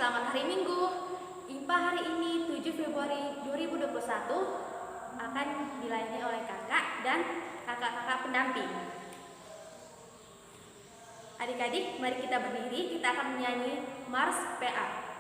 Selamat hari Minggu. IMPA hari ini 7 Februari 2021 akan dilayani oleh kakak dan kakak-kakak pendamping. Adik-adik, mari kita berdiri, kita akan menyanyi Mars PA.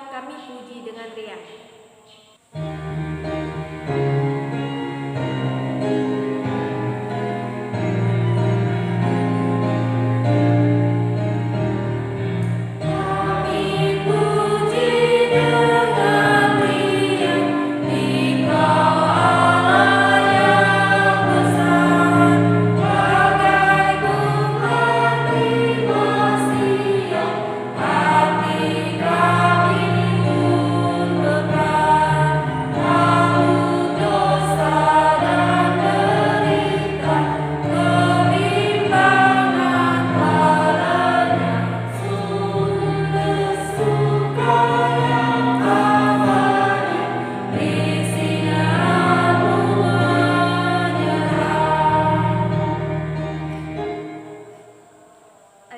Kami puji dengan riang.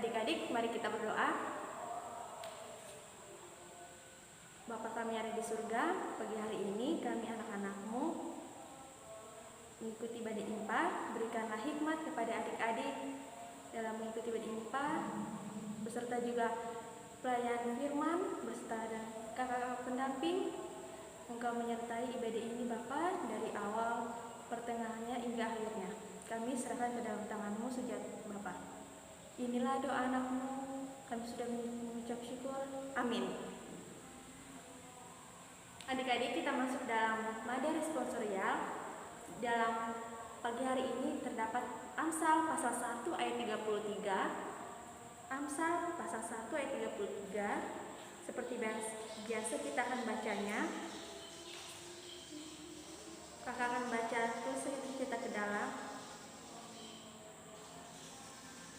Adik-adik, mari kita berdoa. Bapa kami yang ada di surga, pagi hari ini kami anak-anak-Mu mengikuti ibadah IMPA, berikanlah hikmat kepada adik-adik dalam mengikuti ibadah IMPA, beserta juga pelayan firman, beserta dan kakak-kakak pendamping. Engkau menyertai ibadah ini Bapa dari awal, pertengahannya hingga akhirnya. Kami serahkan ke dalam tangan-Mu sejak Bapa. Inilah doa anak-Mu, kami sudah mengucap syukur. Amin. Adik-adik, kita masuk dalam mada responsorial. Dalam pagi hari ini terdapat Amsal pasal 1 ayat 33. Amsal pasal 1 ayat 33. Seperti biasa kita akan bacanya. Kakak akan baca tulisan yang tercetak ke dalam.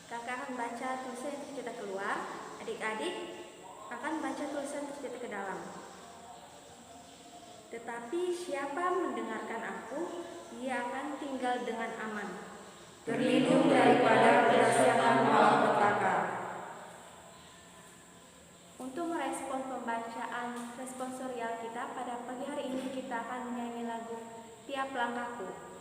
Kakak akan baca tulisan yang tercetak keluar. Adik-adik akan baca tulisan tercetak ke dalam. Tetapi siapa mendengarkan aku, ia akan tinggal dengan aman, terlindung daripada kedahsyatan malapetaka. Untuk merespon pembacaan responsorial kita pada pagi hari ini, kita akan menyanyi lagu Tiap Langkahku.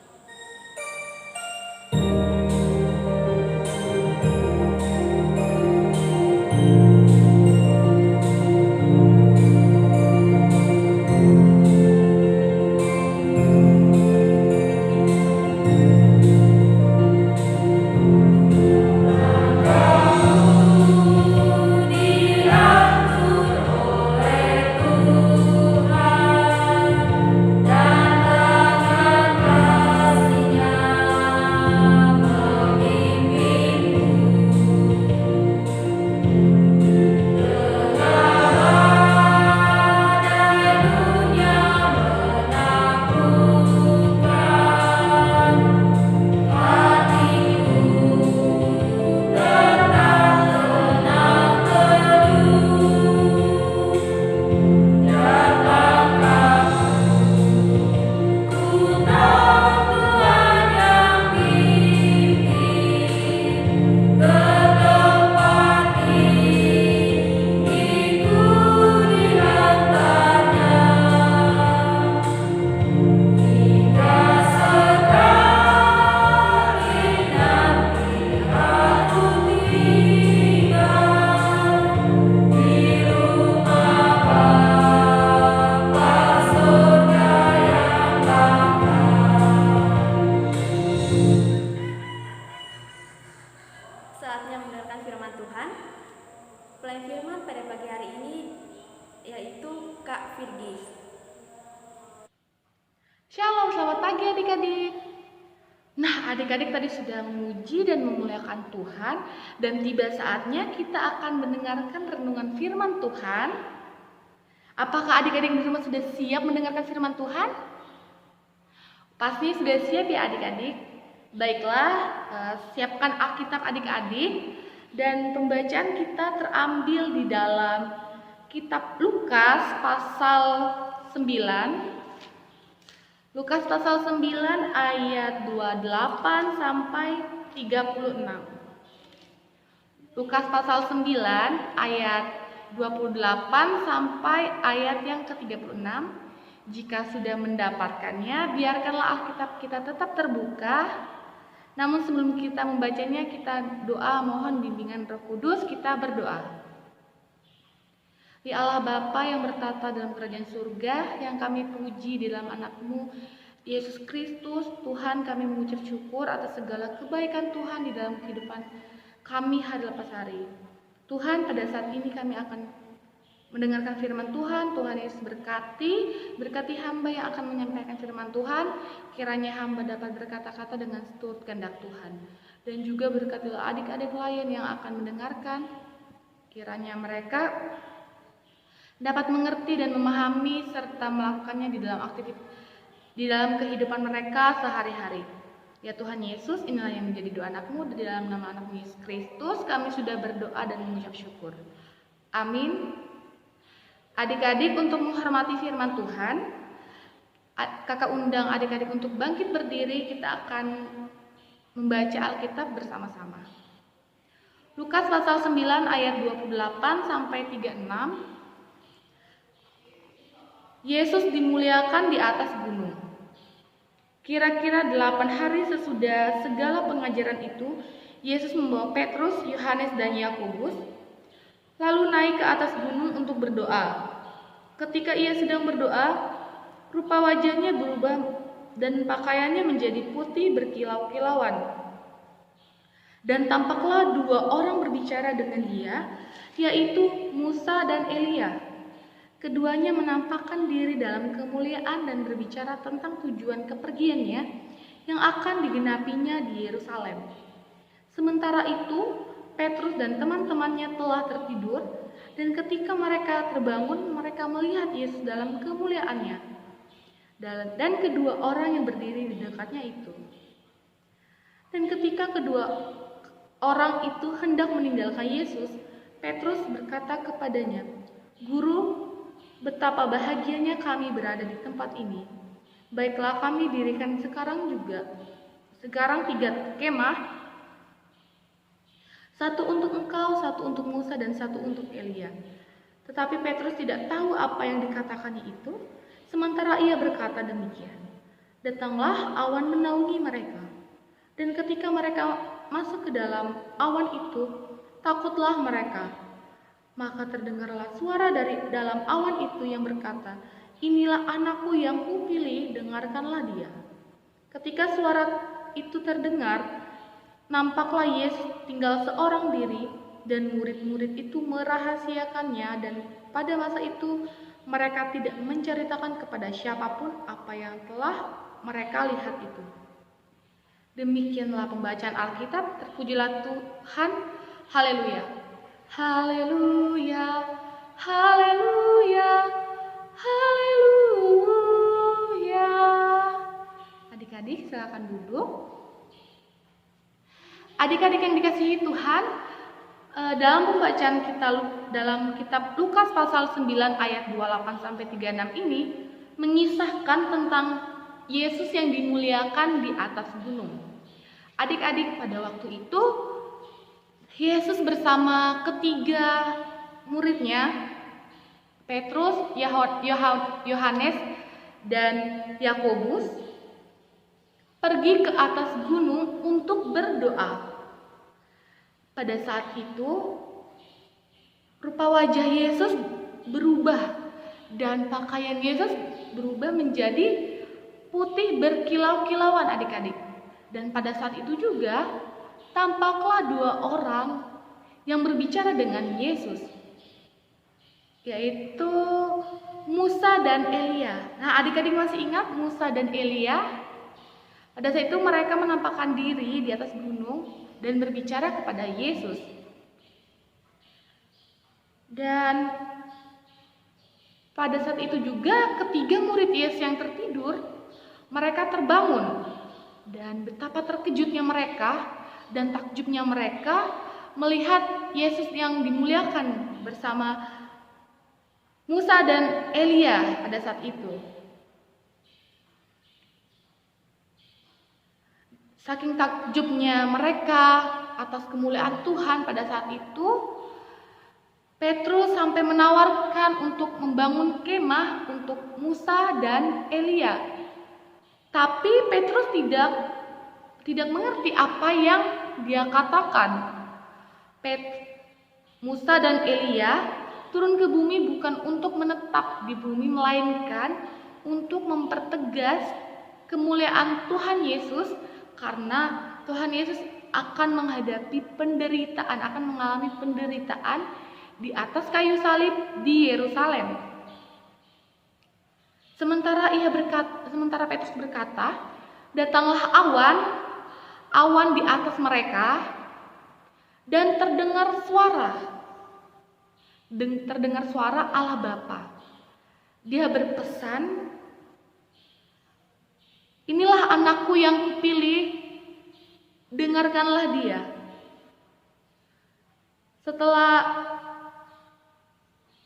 pada pagi hari ini yaitu Kak Firgis. Shalom, selamat pagi adik-adik. Nah, adik-adik tadi sudah memuji dan memuliakan Tuhan, dan tiba saatnya kita akan mendengarkan renungan firman Tuhan. Apakah adik-adik di rumah sudah siap mendengarkan firman Tuhan? Pasti sudah siap ya adik-adik. Baiklah, siapkan Alkitab adik-adik, dan pembacaan kita terambil di dalam kitab Lukas pasal 9. Lukas pasal 9 ayat 28 sampai 36. Lukas pasal 9 ayat 28 sampai ayat yang ke-36. Jika sudah mendapatkannya, biarkanlah Alkitab kita tetap terbuka. Namun sebelum kita membacanya, kita doa mohon bimbingan Roh Kudus. Kita berdoa. Ya Allah Bapa yang bertata dalam kerajaan surga, yang kami puji di dalam anak-Mu Yesus Kristus, Tuhan, kami mengucap syukur atas segala kebaikan Tuhan di dalam kehidupan kami hari lepas hari. Tuhan, pada saat ini kami akan mendengarkan firman Tuhan. Tuhan Yesus berkati hamba yang akan menyampaikan firman Tuhan. Kiranya hamba dapat berkata-kata dengan seturut kehendak Tuhan. Dan juga berkatilah adik-adik lain yang akan mendengarkan. Kiranya mereka dapat mengerti dan memahami serta melakukannya di dalam kehidupan mereka sehari-hari. Ya Tuhan Yesus, inilah yang menjadi doa anak-Mu, di dalam nama anak-Mu Yesus Kristus kami sudah berdoa dan mengucap syukur. Amin. Adik-adik, untuk menghormati firman Tuhan, kakak undang adik-adik untuk bangkit berdiri. Kita akan membaca Alkitab bersama-sama. Lukas pasal 9 ayat 28 sampai 36. Yesus dimuliakan di atas gunung. Kira-kira 8 hari sesudah segala pengajaran itu, Yesus membawa Petrus, Yohanes, dan Yakobus, lalu naik ke atas gunung untuk berdoa. Ketika ia sedang berdoa, rupa wajahnya berubah dan pakaiannya menjadi putih berkilau-kilauan. Dan tampaklah 2 orang berbicara dengan dia, yaitu Musa dan Elia. Keduanya menampakkan diri dalam kemuliaan dan berbicara tentang tujuan kepergiannya yang akan digenapinya di Yerusalem. Sementara itu, Petrus dan teman-temannya telah tertidur, dan ketika mereka terbangun, mereka melihat Yesus dalam kemuliaannya. Dan kedua orang yang berdiri di dekatnya itu. Dan ketika kedua orang itu hendak meninggalkan Yesus, Petrus berkata kepadanya, "Guru, betapa bahagianya kami berada di tempat ini. Baiklah, kami dirikan sekarang 3 kemah, satu untuk engkau, satu untuk Musa, dan satu untuk Elia." Tetapi Petrus tidak tahu apa yang dikatakannya itu. Sementara ia berkata demikian, datanglah awan menaungi mereka. Dan ketika mereka masuk ke dalam awan itu, takutlah mereka. Maka terdengarlah suara dari dalam awan itu yang berkata, "Inilah anakku yang kupilih, dengarkanlah dia." Ketika suara itu terdengar, nampaklah Yesus tinggal seorang diri, dan murid-murid itu merahasiakannya, dan pada masa itu mereka tidak menceritakan kepada siapapun apa yang telah mereka lihat itu. Demikianlah pembacaan Alkitab. Terpujilah Tuhan. Haleluya. Haleluya, haleluya, haleluya. Adik-adik silakan duduk. Adik-adik yang dikasihi Tuhan, dalam pembacaan kita dalam kitab Lukas pasal 9 ayat 28 sampai 36 ini mengisahkan tentang Yesus yang dimuliakan di atas gunung. Adik-adik, pada waktu itu Yesus bersama ketiga muridnya, Petrus, Yohanes, dan Yakobus, pergi ke atas gunung untuk berdoa. Pada saat itu, rupa wajah Yesus berubah dan pakaian Yesus berubah menjadi putih berkilau-kilauan adik-adik. Dan pada saat itu juga tampaklah 2 orang yang berbicara dengan Yesus. yaitu Musa dan Elia. Nah, adik-adik masih ingat Musa dan Elia? Pada saat itu mereka menampakkan diri di atas gunung dan berbicara kepada Yesus. Dan pada saat itu juga ketiga murid Yesus yang tertidur, mereka terbangun. Dan betapa terkejutnya mereka dan takjubnya mereka melihat Yesus yang dimuliakan bersama Musa dan Elia pada saat itu. Saking takjubnya mereka atas kemuliaan Tuhan pada saat itu, Petrus sampai menawarkan untuk membangun kemah untuk Musa dan Elia. Tapi Petrus tidak mengerti apa yang dia katakan. Musa dan Elia turun ke bumi bukan untuk menetap di bumi, melainkan untuk mempertegas kemuliaan Tuhan Yesus, karena Tuhan Yesus akan menghadapi penderitaan, akan mengalami penderitaan di atas kayu salib di Yerusalem. Sementara Petrus berkata, datanglah awan di atas mereka, dan terdengar suara Allah Bapa. Dia berpesan, inilah anakku yang kupilih, dengarkanlah dia. Setelah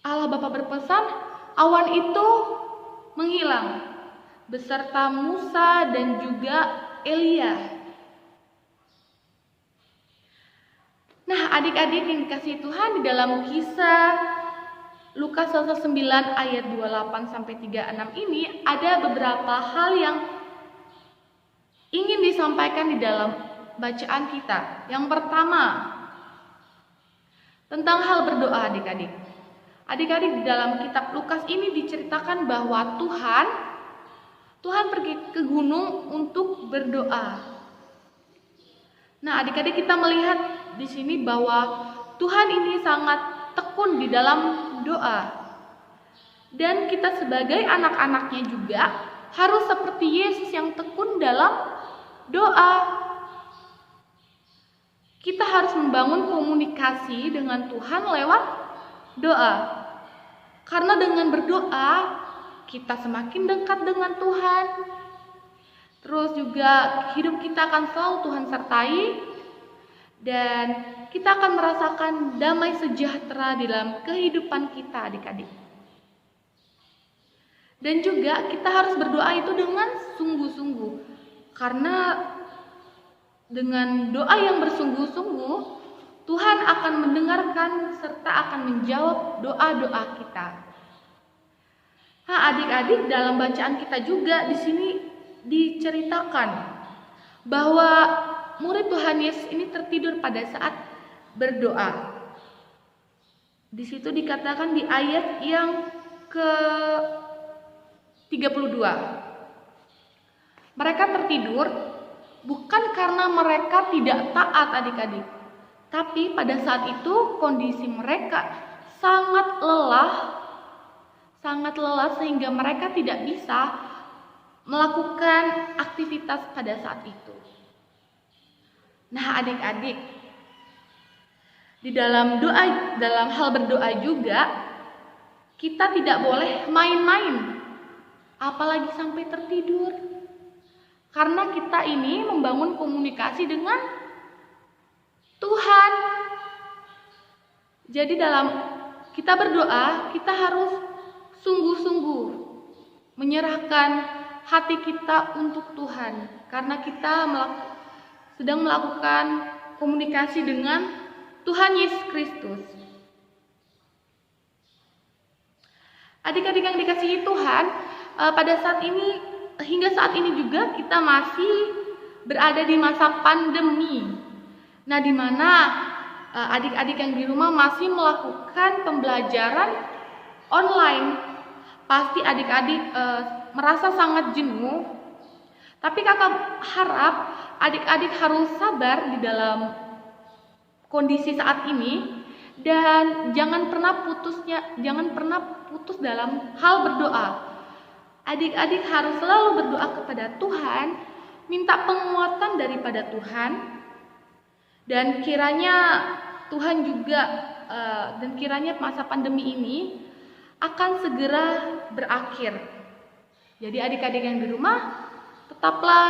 Allah Bapa berpesan, awan itu menghilang beserta Musa dan juga Elia. Nah, adik-adik yang dikasihi Tuhan, di dalam Kisah Lukas 9 ayat 28 sampai 36 ini ada beberapa hal yang ingin disampaikan di dalam bacaan kita. Yang pertama, tentang hal berdoa, adik-adik. Adik-adik, di dalam kitab Lukas ini diceritakan bahwa Tuhan pergi ke gunung untuk berdoa. Nah, adik-adik, kita melihat di sini bahwa Tuhan ini sangat tekun di dalam doa. Dan kita sebagai anak-anaknya juga harus seperti Yesus yang tekun dalam doa. Kita harus membangun komunikasi dengan Tuhan lewat doa. Karena dengan berdoa, kita semakin dekat dengan Tuhan. Terus juga hidup kita akan selalu Tuhan sertai. Dan kita akan merasakan damai sejahtera di dalam kehidupan kita, adik-adik. Dan juga kita harus berdoa itu dengan sungguh-sungguh. Karena dengan doa yang bersungguh-sungguh, Tuhan akan mendengarkan serta akan menjawab doa-doa kita. Nah, adik-adik, dalam bacaan kita juga di sini diceritakan bahwa murid Tuhan Yesus ini tertidur pada saat berdoa. Di situ dikatakan di ayat yang ke-32. Mereka tertidur bukan karena mereka tidak taat, adik-adik. Tapi pada saat itu kondisi mereka sangat lelah sehingga mereka tidak bisa melakukan aktivitas pada saat itu. Nah, adik-adik, di dalam hal berdoa juga kita tidak boleh main-main, apalagi sampai tertidur. Karena kita ini membangun komunikasi dengan Tuhan. Jadi dalam kita berdoa, kita harus sungguh-sungguh menyerahkan hati kita untuk Tuhan. Karena kita sedang melakukan komunikasi dengan Tuhan Yesus Kristus. Adik-adik yang dikasihi Tuhan, pada saat ini, hingga saat ini juga kita masih berada di masa pandemi. Nah, di mana adik-adik yang di rumah masih melakukan pembelajaran online. Pasti adik-adik merasa sangat jenuh. Tapi kakak harap adik-adik harus sabar di dalam kondisi saat ini, Dan jangan pernah putus dalam hal berdoa. Adik-adik harus selalu berdoa kepada Tuhan, minta penguatan daripada Tuhan, dan kiranya Tuhan juga dan kiranya masa pandemi ini akan segera berakhir. Jadi adik-adik yang di rumah tetaplah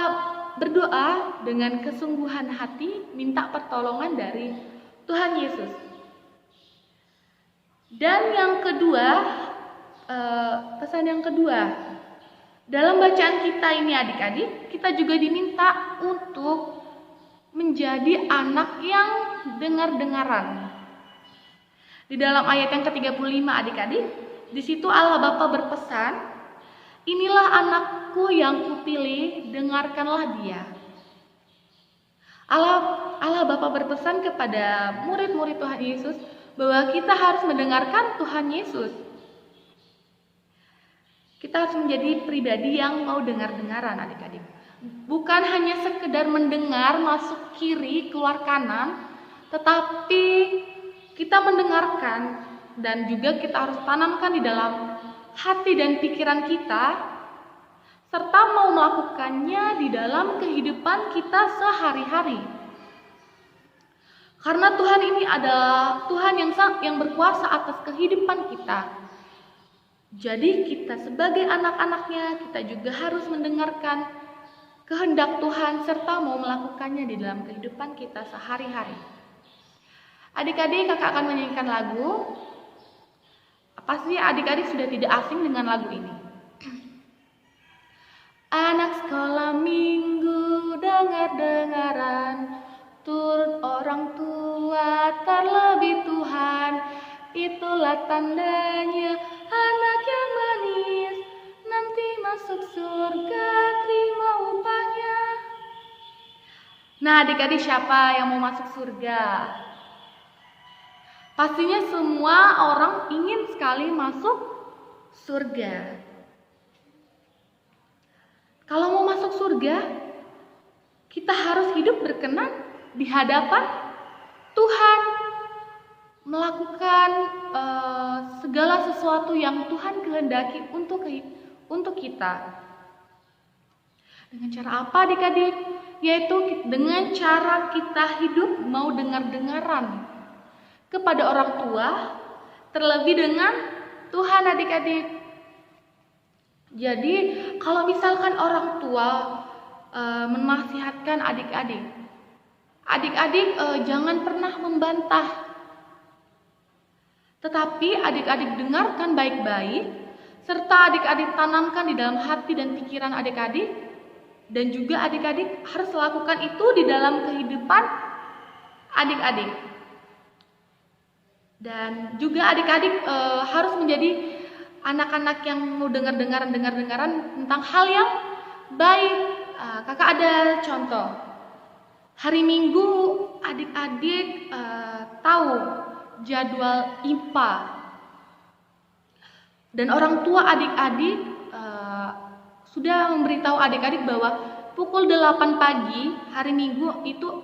berdoa dengan kesungguhan hati, minta pertolongan dari Tuhan Yesus. Dan yang kedua, pesan yang kedua, dalam bacaan kita ini adik-adik, kita juga diminta untuk menjadi anak yang dengar-dengaran. Di dalam ayat yang ke-35 adik-adik, di situ Allah Bapa berpesan, inilah anakku yang kupilih, dengarkanlah dia. Allah Bapa berpesan kepada murid-murid Tuhan Yesus bahwa kita harus mendengarkan Tuhan Yesus. Kita harus menjadi pribadi yang mau dengar-dengaran adik-adik. Bukan hanya sekedar mendengar masuk kiri keluar kanan, tetapi kita mendengarkan dan juga kita harus tanamkan di dalam hati dan pikiran kita, serta mau melakukannya di dalam kehidupan kita sehari-hari. Karena Tuhan ini adalah Tuhan yang berkuasa atas kehidupan kita. Jadi kita sebagai anak-anaknya, kita juga harus mendengarkan kehendak Tuhan serta mau melakukannya di dalam kehidupan kita sehari-hari. Adik-adik, kakak akan menyanyikan lagu. Pasti adik-adik sudah tidak asing dengan lagu ini. Anak sekolah minggu dengar-dengaran, turut orang tua terlebih Tuhan, itulah tandanya anak yang manis, nanti masuk surga terima upahnya. Nah adik-adik, siapa yang mau masuk surga? Pastinya semua orang ingin sekali masuk surga. Kalau mau masuk surga, kita harus hidup berkenan di hadapan Tuhan, melakukan segala sesuatu yang Tuhan kehendaki untuk kita. Dengan cara apa adik-adik? Yaitu dengan cara kita hidup mau dengar-dengaran kepada orang tua, terlebih dengan Tuhan adik-adik. Jadi kalau misalkan orang tua menasihatkan adik-adik jangan pernah membantah, tetapi adik-adik dengarkan baik-baik, serta adik-adik tanamkan di dalam hati dan pikiran adik-adik, dan juga adik-adik harus lakukan itu di dalam kehidupan adik-adik. Dan juga adik-adik harus menjadi anak-anak yang mau dengar-dengaran tentang hal yang baik. Kakak ada contoh. Hari Minggu adik-adik tahu jadwal IPA. Dan orang tua adik-adik sudah memberitahu adik-adik bahwa pukul 8 pagi hari Minggu itu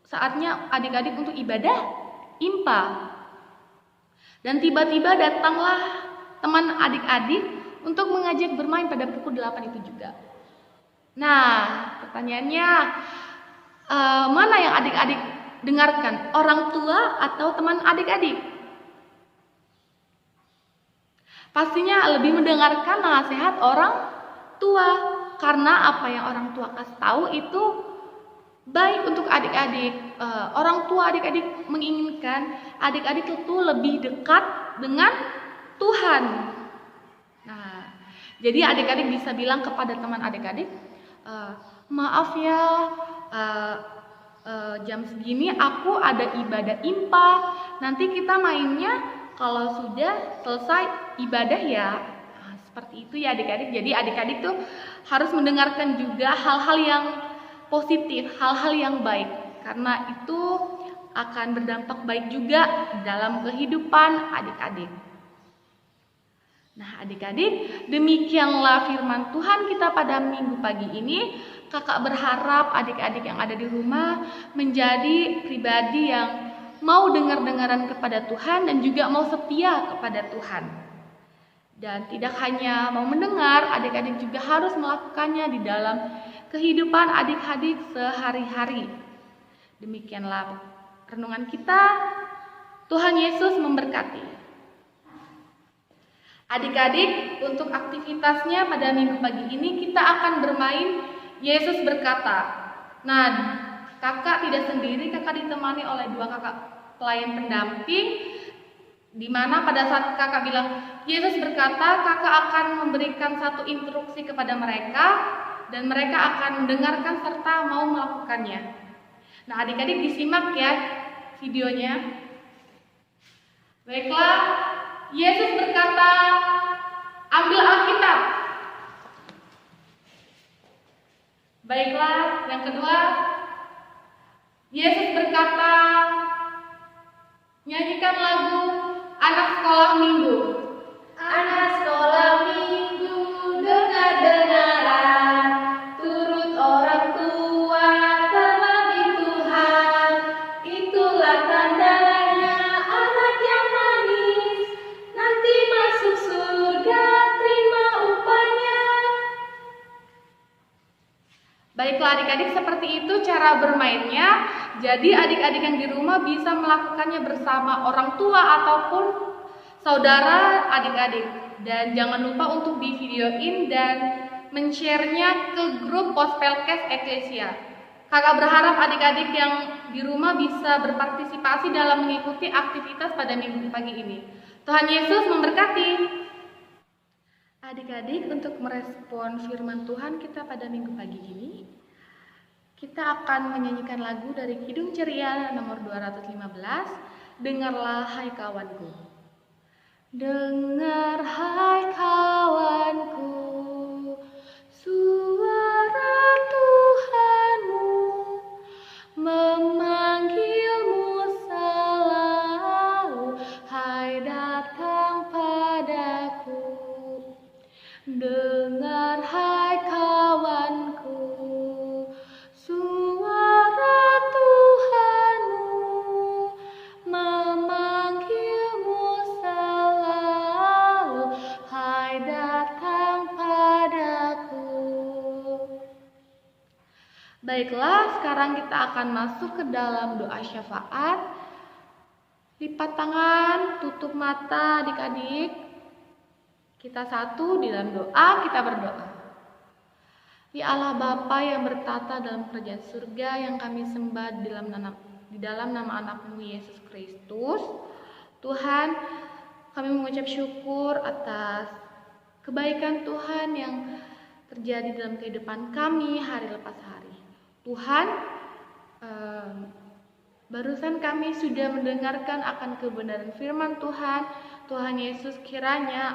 saatnya adik-adik untuk ibadah IPA. Dan tiba-tiba datanglah teman adik-adik untuk mengajak bermain pada pukul 8 itu juga. Nah, pertanyaannya, mana yang adik-adik dengarkan? Orang tua atau teman adik-adik? Pastinya lebih mendengarkan nasihat orang tua, karena apa yang orang tua kasih tahu itu baik untuk adik-adik. Orang tua adik-adik menginginkan adik-adik itu lebih dekat dengan Tuhan. Nah, jadi adik-adik bisa bilang kepada teman adik-adik, maaf ya, jam segini aku ada ibadah IPA. Nanti kita mainnya kalau sudah selesai ibadah ya. Nah, seperti itu ya adik-adik. Jadi adik-adik tuh harus mendengarkan juga hal-hal yang positif, hal-hal yang baik, karena itu akan berdampak baik juga dalam kehidupan adik-adik. Nah adik-adik, demikianlah firman Tuhan kita pada minggu pagi ini. Kakak berharap adik-adik yang ada di rumah menjadi pribadi yang mau dengar-dengaran kepada Tuhan dan juga mau setia kepada Tuhan. Dan tidak hanya mau mendengar, adik-adik juga harus melakukannya di dalam kehidupan adik-adik sehari-hari. Demikianlah renungan kita. Tuhan Yesus memberkati. Adik-adik, untuk aktivitasnya pada minggu pagi ini kita akan bermain Yesus berkata. Nah, kakak tidak sendiri, kakak ditemani oleh 2 kakak pelayan pendamping, di mana pada saat kakak bilang Yesus berkata, kakak akan memberikan satu instruksi kepada mereka dan mereka akan mendengarkan serta mau melakukannya. Nah, adik-adik disimak ya videonya. Baiklah, Yesus berkata, ambil Alkitab. Baiklah, yang kedua, Yesus berkata, nyanyikan lagu anak sekolah minggu. Anak sekolah minggu, dengar-dengaran, turut orang tua, berbagi Tuhan. Itulah tandanya anak yang manis, nanti masuk surga, terima upahnya. Baiklah adik-adik, seperti itu cara bermainnya. Jadi adik-adik yang di rumah bisa melakukannya bersama orang tua ataupun saudara adik-adik. Dan jangan lupa untuk di videoin dan men-share-nya ke grup Pospelkes Eklesia. Kakak berharap adik-adik yang di rumah bisa berpartisipasi dalam mengikuti aktivitas pada minggu pagi ini. Tuhan Yesus memberkati. Adik-adik, untuk merespon firman Tuhan kita pada minggu pagi ini, kita akan menyanyikan lagu dari Kidung Ceria nomor 215, Dengarlah Hai Kawanku. Dengar hai kawanku, suara Tuhanmu memanggilmu selalu, hai datang padaku. Dengar hai kawanku, suara Tuhanmu memanggilmu selalu, hai datang padaku. Baiklah, sekarang kita akan masuk ke dalam doa syafaat. Lipat tangan, tutup mata adik-adik. Kita satu di dalam doa, kita berdoa. Ya Allah Bapa yang bertata dalam kerajaan surga, yang kami sembah di dalam nama anak-Mu Yesus Kristus. Tuhan, kami mengucap syukur atas kebaikan Tuhan yang terjadi dalam kehidupan kami hari lepas hari. Tuhan, barusan kami sudah mendengarkan akan kebenaran firman Tuhan. Tuhan Yesus, kiranya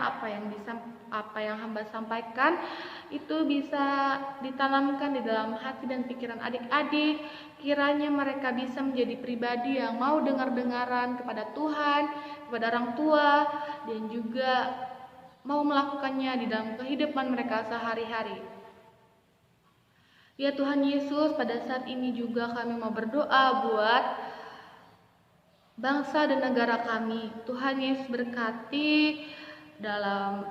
apa yang hamba sampaikan itu bisa ditanamkan di dalam hati dan pikiran adik-adik. Kiranya mereka bisa menjadi pribadi yang mau dengar-dengaran kepada Tuhan, kepada orang tua, dan juga mau melakukannya di dalam kehidupan mereka sehari-hari. Ya Tuhan Yesus, pada saat ini juga kami mau berdoa buat bangsa dan negara kami. Tuhan Yesus berkati dalam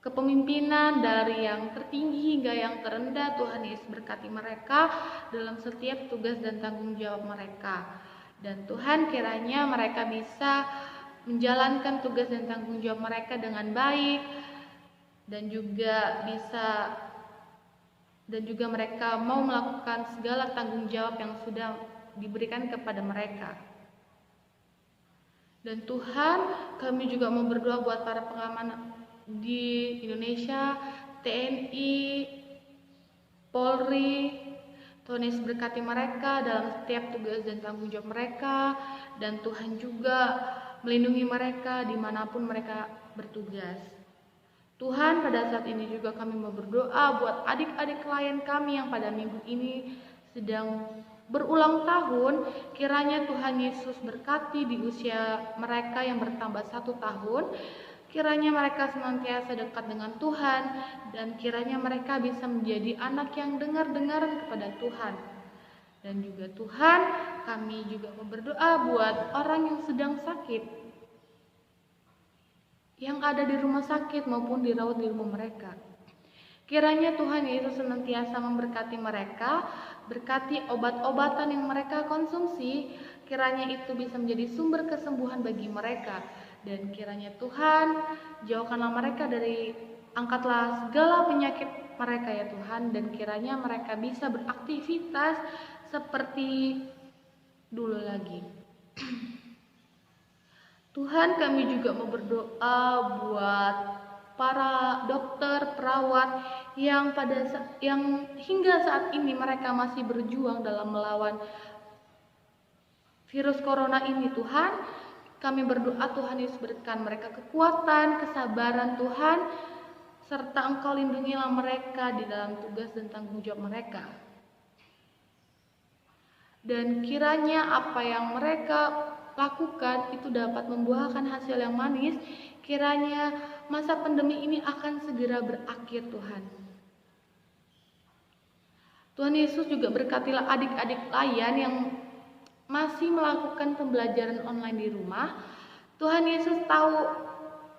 kepemimpinan dari yang tertinggi hingga yang terendah. Tuhan Yesus berkati mereka dalam setiap tugas dan tanggung jawab mereka. Dan Tuhan, kiranya mereka bisa menjalankan tugas dan tanggung jawab mereka dengan baik, dan juga mereka mau melakukan segala tanggung jawab yang sudah diberikan kepada mereka. Dan Tuhan, kami juga mau berdoa buat para pengaman di Indonesia, TNI, Polri. Tuhan Yesus berkati mereka dalam setiap tugas dan tanggung jawab mereka. Dan Tuhan juga melindungi mereka dimanapun mereka bertugas. Tuhan, pada saat ini juga kami mau berdoa buat adik-adik klien kami yang pada minggu ini sedang berulang tahun. Kiranya Tuhan Yesus berkati di usia mereka yang bertambah 1 tahun. Kiranya mereka senantiasa dekat dengan Tuhan, dan kiranya mereka bisa menjadi anak yang dengar-dengaran kepada Tuhan. Dan juga Tuhan, kami juga mau berdoa buat orang yang sedang sakit, yang ada di rumah sakit maupun dirawat di rumah mereka. Kiranya Tuhan Yesus senantiasa memberkati mereka, berkati obat-obatan yang mereka konsumsi, kiranya itu bisa menjadi sumber kesembuhan bagi mereka. Dan kiranya Tuhan, jauhkanlah mereka dari, angkatlah segala penyakit mereka ya Tuhan, dan kiranya mereka bisa beraktivitas seperti dulu lagi. Tuhan, kami juga mau berdoa buat para dokter, perawat yang hingga saat ini mereka masih berjuang dalam melawan virus corona ini. Tuhan, kami berdoa Tuhan Yesus berikan mereka kekuatan, kesabaran Tuhan, serta Engkau lindungilah mereka di dalam tugas dan tanggung jawab mereka. Dan kiranya apa yang mereka lakukan itu dapat membuahkan hasil yang manis. Kiranya masa pandemi ini akan segera berakhir Tuhan. Tuhan Yesus juga berkatilah adik-adik layan yang masih melakukan pembelajaran online di rumah. Tuhan Yesus tahu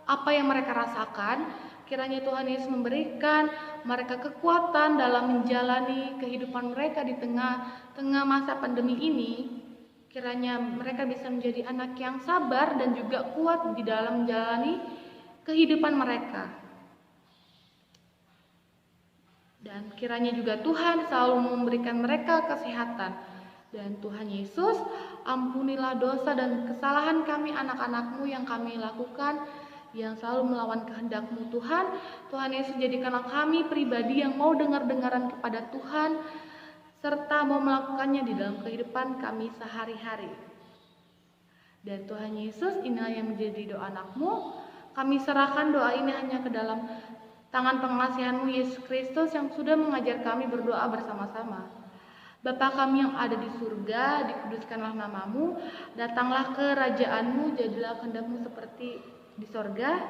apa yang mereka rasakan. Kiranya Tuhan Yesus memberikan mereka kekuatan dalam menjalani kehidupan mereka di tengah masa pandemi ini. Kiranya mereka bisa menjadi anak yang sabar dan juga kuat di dalam menjalani kehidupan mereka. Dan kiranya juga Tuhan selalu memberikan mereka kesehatan. Dan Tuhan Yesus, ampunilah dosa dan kesalahan kami anak-anak-Mu yang kami lakukan, yang selalu melawan kehendak-Mu Tuhan. Tuhan Yesus, jadikanlah kami pribadi yang mau dengar-dengaran kepada Tuhan, serta mau melakukannya di dalam kehidupan kami sehari-hari. Dan Tuhan Yesus, inilah yang menjadi doa anak-Mu. Kami serahkan doa ini hanya ke dalam tangan pengasihan-Mu Yesus Kristus yang sudah mengajar kami berdoa bersama-sama. Bapa kami yang ada di surga, dikuduskanlah nama-Mu, datanglah kerajaan-Mu, jadilah kehendak-Mu seperti di sorga.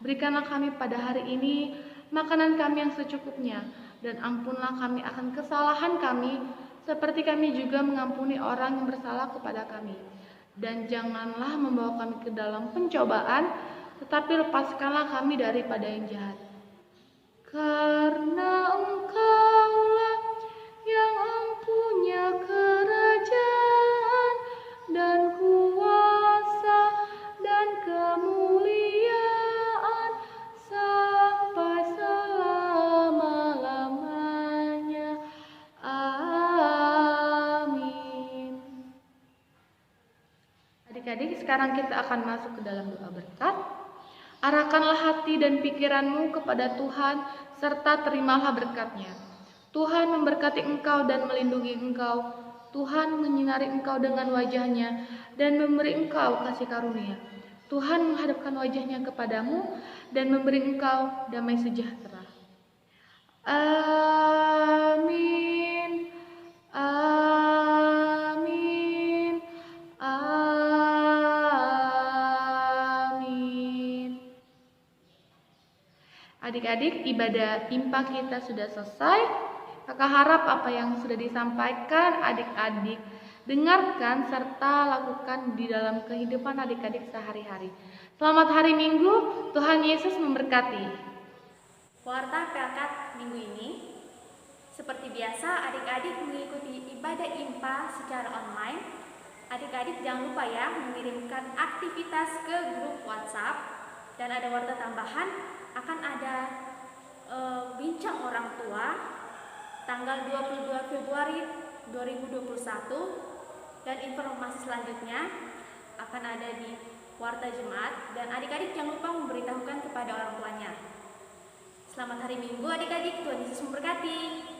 Berikanlah kami pada hari ini makanan kami yang secukupnya, dan ampunlah kami akan kesalahan kami, seperti kami juga mengampuni orang yang bersalah kepada kami. Dan janganlah membawa kami ke dalam pencobaan, tetapi lepaskanlah kami daripada yang jahat. Karena Engkaulah yang empunya kerajaan dan kuasa dan kemuliaan sampai selama-lamanya. Amin. Adik-adik, sekarang kita akan masuk ke dalam doa berkat. Arahkanlah hati dan pikiranmu kepada Tuhan, serta terimalah berkat-Nya. Tuhan memberkati engkau dan melindungi engkau. Tuhan menyinari engkau dengan wajah-Nya dan memberi engkau kasih karunia. Tuhan menghadapkan wajah-Nya kepadamu dan memberi engkau damai sejahtera. Amin. Amin. Amin. Adik-adik, ibadah IMPA kita sudah selesai. Kakak harap apa yang sudah disampaikan adik-adik dengarkan serta lakukan di dalam kehidupan adik-adik sehari-hari. Selamat hari Minggu, Tuhan Yesus memberkati. Warta PAKAT minggu ini, seperti biasa adik-adik mengikuti ibadah IMPA secara online. Adik-adik jangan lupa ya mengirimkan aktivitas ke grup WhatsApp. Dan ada warta tambahan, akan ada bincang orang tua tanggal 22 Februari 2021, dan informasi selanjutnya akan ada di Warta Jemaat, dan adik-adik jangan lupa memberitahukan kepada orang tuanya. Selamat hari Minggu adik-adik, Tuhan Yesus memberkati.